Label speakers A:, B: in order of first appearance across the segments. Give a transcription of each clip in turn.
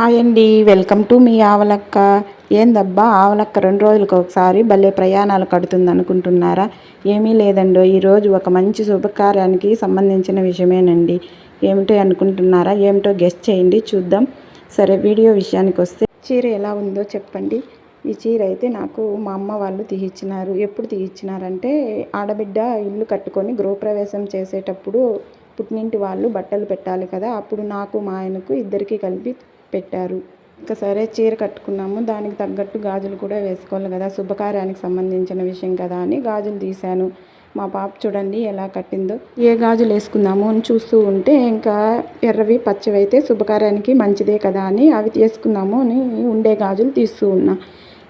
A: Hi అండి, welcome to me ఆవలక్క. ఏందబ్బా ఆవలక్క 2 రోజులకు ఒకసారి భలే ప్రయాణాలు కడుతుంది అనుకుంటున్నారా? ఏమీ లేదండో, ఈరోజు ఒక మంచి శుభకార్యానికి సంబంధించిన విషయమేనండి. ఏమిటో అనుకుంటున్నారా? ఏమిటో గెస్ట్ చేయండి, చూద్దాం. సరే, వీడియో విషయానికి వస్తే, చీర ఎలా ఉందో చెప్పండి. ఈ చీర అయితే నాకు మా అమ్మ వాళ్ళు తీసిచ్చినారు. ఎప్పుడు తీసిచ్చినారంటే, ఆడబిడ్డ ఇల్లు కట్టుకొని గృహప్రవేశం చేసేటప్పుడు పుట్టినింటి వాళ్ళు బట్టలు పెట్టాలి కదా, అప్పుడు నాకు మా ఆయనకు ఇద్దరికి కలిపి పెట్టారు. ఇంకా సరే, చీర కట్టుకున్నాము, దానికి తగ్గట్టు గాజులు కూడా వేసుకోవాలి కదా, శుభకార్యానికి సంబంధించిన విషయం కదా అని గాజులు తీశాను. మా పాప చూడండి ఎలా కట్టిందో. ఏ గాజులు వేసుకుందాము అని చూస్తూ ఉంటే, ఇంకా ఎర్రవి పచ్చవి అయితే శుభకార్యానికి మంచిదే కదా అని అవి తీసుకుందాము అని ఉండే గాజులు తీస్తూ ఉన్నా.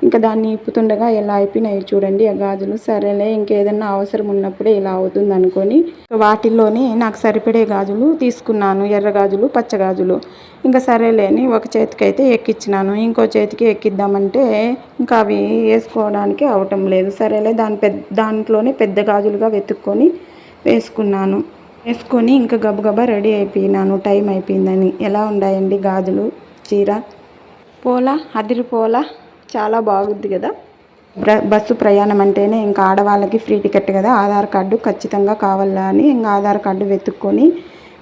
A: ఇంకా దాన్ని ఇప్పుతుండగా ఎలా అయిపోయినాయి చూడండి ఆ గాజులు. సరేలే, ఇంకేదన్నా అవసరం ఉన్నప్పుడే ఇలా అవుతుంది అనుకొని వాటిల్లోనే నాకు సరిపడే గాజులు తీసుకున్నాను. ఎర్ర గాజులు, పచ్చ గాజులు. ఇంకా సరేలే అని ఒక చేతికి అయితే ఎక్కించినాను. ఇంకో చేతికి ఎక్కిద్దామంటే ఇంకా అవి వేసుకోవడానికి అవటం లేదు. సరేలే, దాంట్లోనే పెద్ద గాజులుగా వెతుక్కొని వేసుకున్నాను. వేసుకొని ఇంకా గబగబా రెడీ అయిపోయినాను, టైం అయిపోయిందని. ఎలా ఉన్నాయండి గాజులు, చీర? పోలా, అదిరిపోలా, చాలా బాగుంది కదా. బస్సు ప్రయాణం అంటేనే ఇంకా ఆడవాళ్ళకి ఫ్రీ టికెట్ కదా, ఆధార్ కార్డు ఖచ్చితంగా కావాలా అని ఇంకా ఆధార్ కార్డు వెతుక్కొని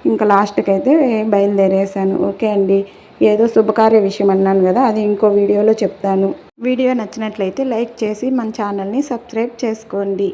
A: ఇంకా లాస్ట్కి అయితే బయలుదేరేసాను. ఓకే అండి, ఏదో శుభకార్య విషయం అన్నాను కదా, అది ఇంకో వీడియోలో చెప్తాను. వీడియో నచ్చినట్లయితే లైక్ చేసి మన ఛానల్ని సబ్స్క్రైబ్ చేసుకోండి.